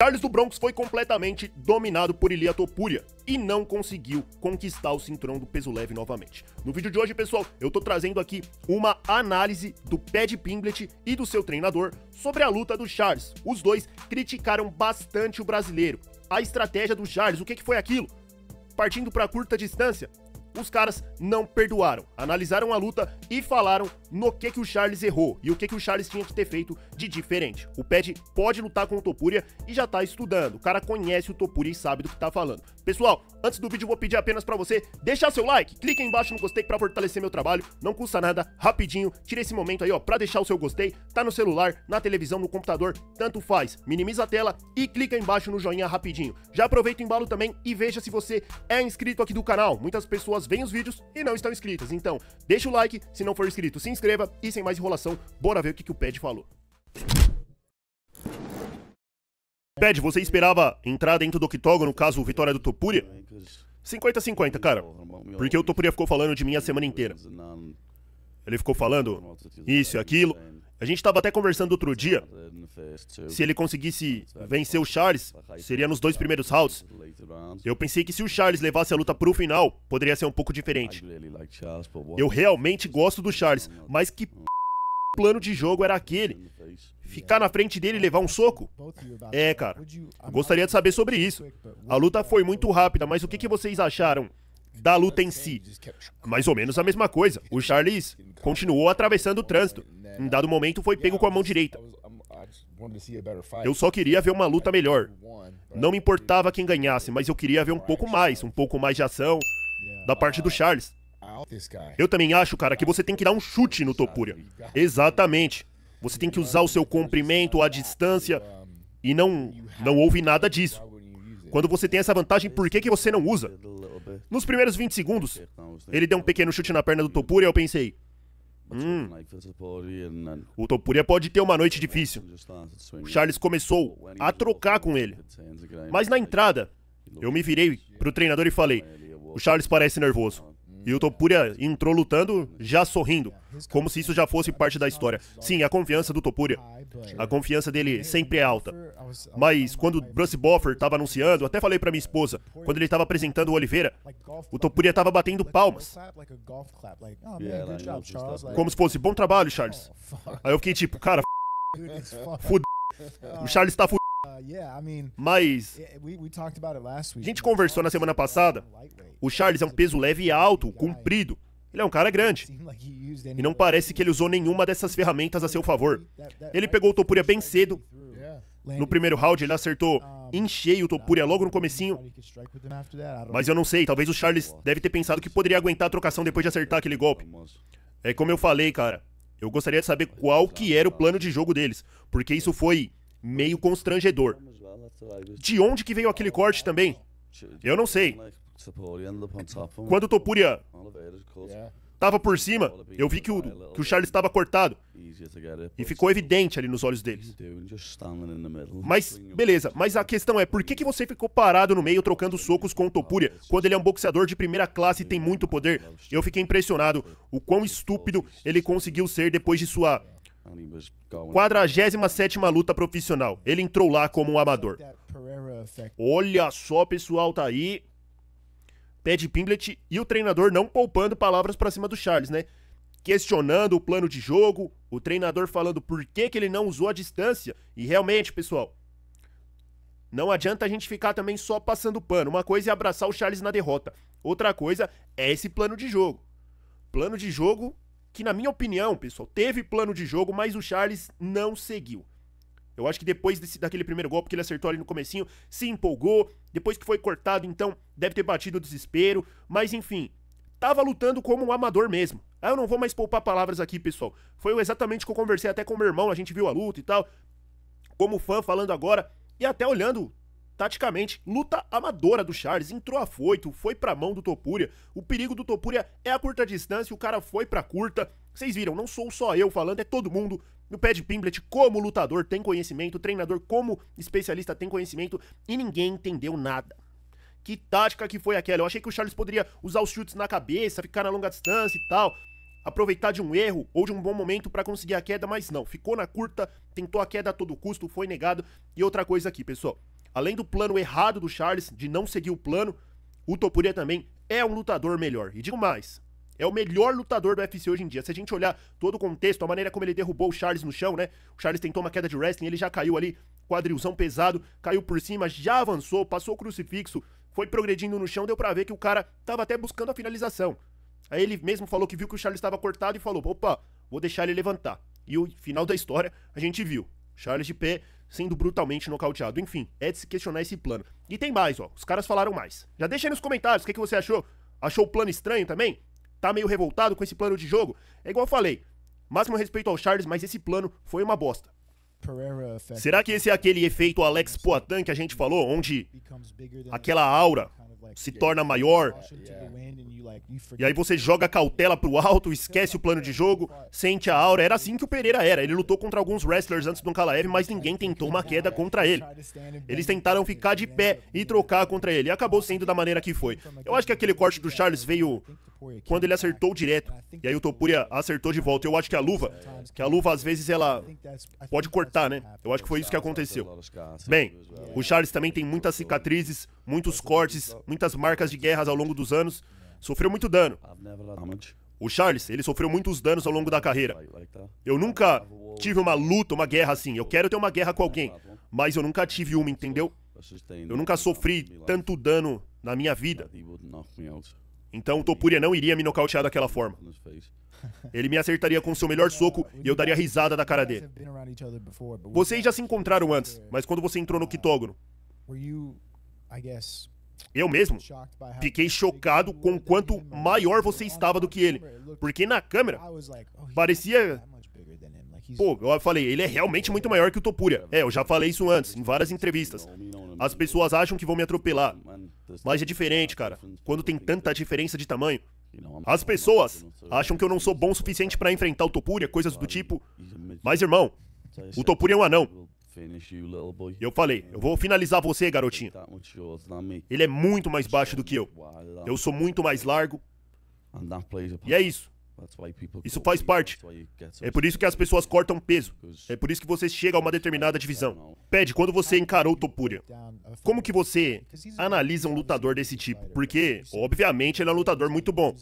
Charles do Bronx foi completamente dominado por Ilia Topuria e não conseguiu conquistar o cinturão do peso leve novamente. No vídeo de hoje, pessoal, eu tô trazendo aqui uma análise do Paddy Pimblett e do seu treinador sobre a luta do Charles. Os dois criticaram bastante o brasileiro. A estratégia do Charles, o que foi aquilo? Partindo para curta distância, os caras não perdoaram, analisaram a luta e falaram no que o Charles errou e o que o Charles tinha que ter feito de diferente. O Paddy pode lutar com o Topuria e já tá estudando, o cara conhece o Topuria e sabe do que tá falando. Pessoal, antes do vídeo eu vou pedir apenas pra você deixar seu like, clica aí embaixo no gostei pra fortalecer meu trabalho, não custa nada, rapidinho, tira esse momento aí ó, pra deixar o seu gostei, tá no celular, na televisão, no computador, tanto faz, minimiza a tela e clica aí embaixo no joinha rapidinho. Já aproveita o embalo também e veja se você é inscrito aqui do canal, muitas pessoas veem os vídeos e não estão inscritas, então deixa o like, se não for inscrito se inscreva e sem mais enrolação, bora ver o que o Paddy falou. Paddy, você esperava entrar dentro do octógono caso vitória do Topuria? 50-50, cara, porque o Topuria ficou falando de mim a semana inteira. Ele ficou falando isso e aquilo. A gente tava até conversando outro dia, se ele conseguisse vencer o Charles, seria nos 2 primeiros rounds. Eu pensei que se o Charles levasse a luta pro final, poderia ser um pouco diferente. Eu realmente gosto do Charles, mas que plano de jogo era aquele? Ficar na frente dele e levar um soco? É, cara, gostaria de saber sobre isso. A luta foi muito rápida, mas o que vocês acharam da luta em si? Mais ou menos a mesma coisa. O Charles continuou atravessando o trânsito. Em dado momento foi pego com a mão direita. Eu só queria ver uma luta melhor. Não me importava quem ganhasse, mas eu queria ver um pouco mais de ação da parte do Charles. Eu também acho, cara, que você tem que dar um chute no Topuria. Exatamente. Você tem que usar o seu comprimento, a distância, e não houve nada disso. Quando você tem essa vantagem, por que você não usa? Nos primeiros 20 segundos, ele deu um pequeno chute na perna do Topuria e eu pensei, o Topuria pode ter uma noite difícil. O Charles começou a trocar com ele. Mas na entrada, eu me virei pro treinador e falei, o Charles parece nervoso. E o Topuria entrou lutando, já sorrindo, como se isso já fosse parte da história. Sim, a confiança do Topuria. A confiança dele sempre é alta. Mas quando o Bruce Buffer estava anunciando, até falei pra minha esposa, quando ele estava apresentando o Oliveira, o Topuria estava batendo palmas. Como se fosse, bom trabalho, Charles. Aí eu fiquei tipo, cara, fudido. O Charles tá fudido. Mas a gente conversou na semana passada. O Charles é um peso leve e alto, comprido. Ele é um cara grande. E não parece que ele usou nenhuma dessas ferramentas a seu favor. Ele pegou o Topuria bem cedo. No primeiro round ele acertou em cheio o Topuria logo no comecinho. Mas eu não sei, talvez o Charles deve ter pensado que poderia aguentar a trocação depois de acertar aquele golpe. É como eu falei, cara. Eu gostaria de saber qual que era o plano de jogo deles. Porque isso foi meio constrangedor. De onde que veio aquele corte também? Eu não sei. Quando o Topuria tava por cima, eu vi que o Charles estava cortado. E ficou evidente ali nos olhos deles. Mas, beleza. Mas a questão é, por que você ficou parado no meio trocando socos com o Topuria, quando ele é um boxeador de primeira classe e tem muito poder? Eu fiquei impressionado o quão estúpido ele conseguiu ser depois de sua 47ª luta profissional. Ele entrou lá como um amador. Olha só, pessoal, tá aí Paddy Pimblett e o treinador não poupando palavras pra cima do Charles, né? Questionando o plano de jogo, o treinador falando por que ele não usou a distância. E realmente, pessoal, não adianta a gente ficar também só passando pano. Uma coisa é abraçar o Charles na derrota, outra coisa é esse plano de jogo. Plano de jogo que, na minha opinião, pessoal, teve plano de jogo, mas o Charles não seguiu. Eu acho que depois daquele primeiro golpe que ele acertou ali no comecinho, se empolgou, depois que foi cortado, então, deve ter batido o desespero, mas enfim, tava lutando como um amador mesmo. Eu não vou mais poupar palavras aqui, pessoal. Foi exatamente o que eu conversei até com meu irmão, a gente viu a luta e tal, como fã falando agora, e até olhando taticamente, luta amadora do Charles, entrou afoito, foi pra mão do Topuria. O perigo do Topuria é a curta distância, o cara foi pra curta. Vocês viram, não sou só eu falando, é todo mundo. O Paddy Pimblett, como lutador, tem conhecimento, o treinador, como especialista, tem conhecimento, e ninguém entendeu nada. Que tática que foi aquela? Eu achei que o Charles poderia usar os chutes na cabeça, ficar na longa distância e tal. aproveitar de um erro ou de um bom momento pra conseguir a queda, mas não, ficou na curta, tentou a queda a todo custo, foi negado. E outra coisa aqui, pessoal, além do plano errado do Charles, de não seguir o plano, o Topuria também é um lutador melhor. E digo mais, é o melhor lutador do UFC hoje em dia. Se a gente olhar todo o contexto, a maneira como ele derrubou o Charles no chão, né? O Charles tentou uma queda de wrestling, ele já caiu ali, quadrilzão pesado, caiu por cima, já avançou, passou o crucifixo, foi progredindo no chão, deu pra ver que o cara tava até buscando a finalização. Aí ele mesmo falou que viu que o Charles estava cortado e falou, opa, vou deixar ele levantar. E o final da história a gente viu, Charles de pé sendo brutalmente nocauteado. Enfim, é de se questionar esse plano. E tem mais, ó, os caras falaram mais. Já deixa aí nos comentários o que você achou. Achou o plano estranho também? Tá meio revoltado com esse plano de jogo? É igual eu falei, máximo respeito ao Charles, mas esse plano foi uma bosta. Será que esse é aquele efeito Alex Poatan que a gente falou, onde aquela aura se torna maior, e aí você joga a cautela pro alto, esquece o plano de jogo, sente a aura? Era assim que o Pereira era, ele lutou contra alguns wrestlers antes do Ankalaev, mas ninguém tentou uma queda contra ele. Eles tentaram ficar de pé e trocar contra ele, e acabou sendo da maneira que foi. Eu acho que aquele corte do Charles veio quando ele acertou direto, e aí o Topuria acertou de volta. Eu acho que a luva às vezes ela pode cortar, né? Eu acho que foi isso que aconteceu. Bem, o Charles também tem muitas cicatrizes, muitos cortes, muitas marcas de guerras ao longo dos anos, sofreu muito dano. O Charles, ele sofreu muitos danos ao longo da carreira. Eu nunca tive uma luta, uma guerra assim. Eu quero ter uma guerra com alguém, mas eu nunca tive uma, entendeu? Eu nunca sofri tanto dano na minha vida. Então o Topuria não iria me nocautear daquela forma. Ele me acertaria com seu melhor soco e eu daria risada da cara dele. Vocês já se encontraram antes, mas quando você entrou no octógono, eu mesmo fiquei chocado com o quanto maior você estava do que ele. Porque na câmera parecia... Pô, eu falei, ele é realmente muito maior que o Topuria. É, eu já falei isso antes, em várias entrevistas. As pessoas acham que vão me atropelar. Mas é diferente, cara. Quando tem tanta diferença de tamanho. As pessoas acham que eu não sou bom o suficiente pra enfrentar o Topuria, coisas do tipo. Mas, irmão, o Topuria é um anão. Eu falei, eu vou finalizar você, garotinho. Ele é muito mais baixo do que eu. Eu sou muito mais largo. E é isso. Isso faz parte. É por isso que as pessoas cortam peso. É por isso que você chega a uma determinada divisão. Pede, quando você encarou o Topuria, como que você analisa um lutador desse tipo? Porque, obviamente, ele é um lutador muito bom.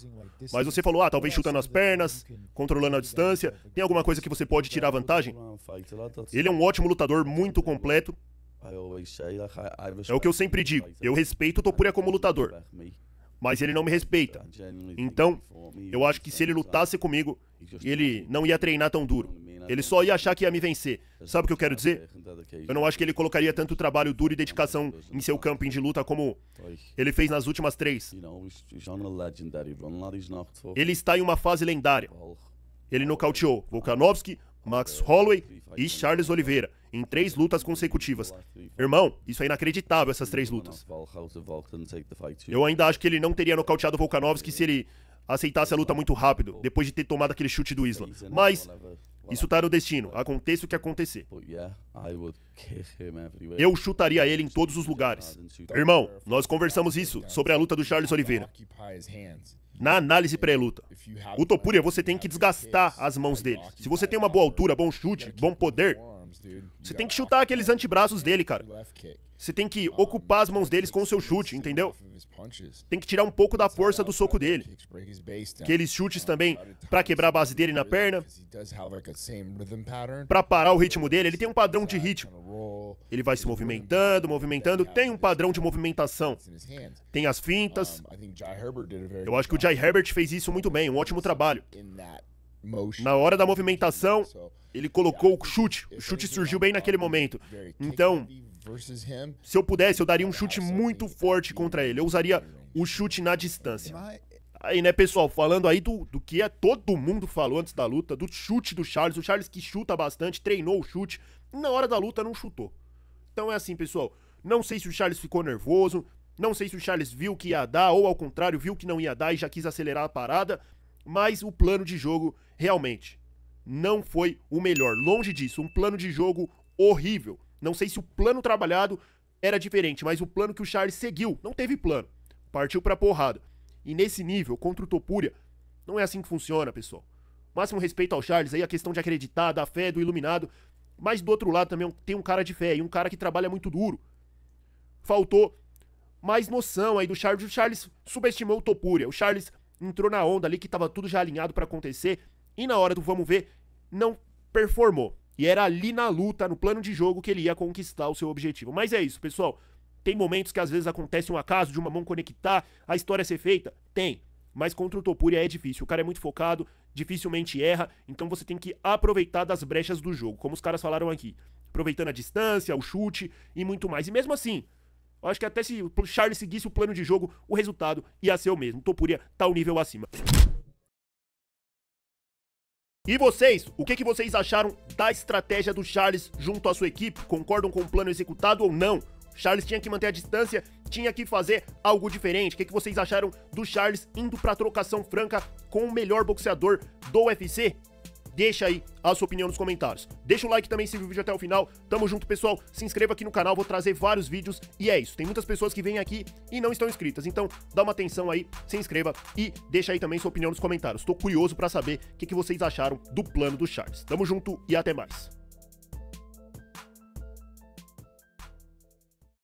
Mas você falou, talvez chutando as pernas, controlando a distância. Tem alguma coisa que você pode tirar vantagem? Ele é um ótimo lutador, muito completo. É o que eu sempre digo. Eu respeito o Topuria como lutador. Mas ele não me respeita. Então, eu acho que se ele lutasse comigo, ele não ia treinar tão duro. Ele só ia achar que ia me vencer. Sabe o que eu quero dizer? Eu não acho que ele colocaria tanto trabalho duro e dedicação em seu camping de luta como ele fez nas últimas 3. Ele está em uma fase lendária. Ele nocauteou Volkanovski, Max Holloway e Charles Oliveira em 3 lutas consecutivas. Irmão, isso é inacreditável, essas 3 lutas. Eu ainda acho que ele não teria nocauteado Volkanovski se ele aceitasse a luta muito rápido, depois de ter tomado aquele chute do Islam. Mas isso tá no destino, aconteça o que acontecer. Eu chutaria ele em todos os lugares. Irmão, nós conversamos isso sobre a luta do Charles Oliveira. Na análise pré-luta. O Topuria, você tem que desgastar as mãos dele. Se você tem uma boa altura, bom chute, bom poder, você tem que chutar aqueles antebraços dele, cara. Você tem que ocupar as mãos deles com o seu chute, entendeu? Tem que tirar um pouco da força do soco dele. Aqueles chutes também pra quebrar a base dele na perna. Pra parar o ritmo dele, ele tem um padrão de ritmo. Ele vai se movimentando, movimentando, tem um padrão de movimentação. Tem as fintas. Eu acho que o Jai Herbert fez isso muito bem, um ótimo trabalho. Na hora da movimentação, ele colocou o chute surgiu bem naquele momento. Então, se eu pudesse, eu daria um chute muito forte contra ele. Eu usaria o chute na distância. Aí, né, pessoal, falando aí do que todo mundo falou antes da luta, do chute do Charles. O Charles que chuta bastante, treinou o chute, na hora da luta não chutou. Então é assim, pessoal, não sei se o Charles ficou nervoso, não sei se o Charles viu que ia dar, ou ao contrário, viu que não ia dar e já quis acelerar a parada, mas o plano de jogo, realmente, não foi o melhor. Longe disso, um plano de jogo horrível. Não sei se o plano trabalhado era diferente, mas o plano que o Charles seguiu, não teve plano. Partiu pra porrada. E nesse nível, contra o Topuria, Não é assim que funciona, pessoal. Máximo respeito ao Charles aí, a questão de acreditar, da fé, do iluminado. Mas do outro lado também tem um cara de fé e um cara que trabalha muito duro. Faltou mais noção aí do Charles. O Charles subestimou o Topuria. O Charles entrou na onda ali que tava tudo já alinhado pra acontecer. E na hora do vamos ver, não performou. E era ali na luta, no plano de jogo, que ele ia conquistar o seu objetivo. Mas é isso, pessoal. Tem momentos que às vezes acontece um acaso de uma mão conectar, a história ser feita? Tem. Mas contra o Topuria é difícil. O cara é muito focado, dificilmente erra. Então você tem que aproveitar das brechas do jogo, como os caras falaram aqui. Aproveitando a distância, o chute e muito mais. E mesmo assim, eu acho que até se o Charles seguisse o plano de jogo, o resultado ia ser o mesmo. O Topuria tá um nível acima. E vocês, o que vocês acharam da estratégia do Charles junto à sua equipe? Concordam com o plano executado ou não? Charles tinha que manter a distância, tinha que fazer algo diferente. O que vocês acharam do Charles indo pra trocação franca com o melhor boxeador do UFC? Deixa aí a sua opinião nos comentários. Deixa o like também se viu o vídeo até o final. Tamo junto, pessoal. Se inscreva aqui no canal, vou trazer vários vídeos. E é isso, tem muitas pessoas que vêm aqui e não estão inscritas. Então, dá uma atenção aí, se inscreva e deixa aí também sua opinião nos comentários. Tô curioso pra saber o que vocês acharam do plano do Charles. Tamo junto e até mais.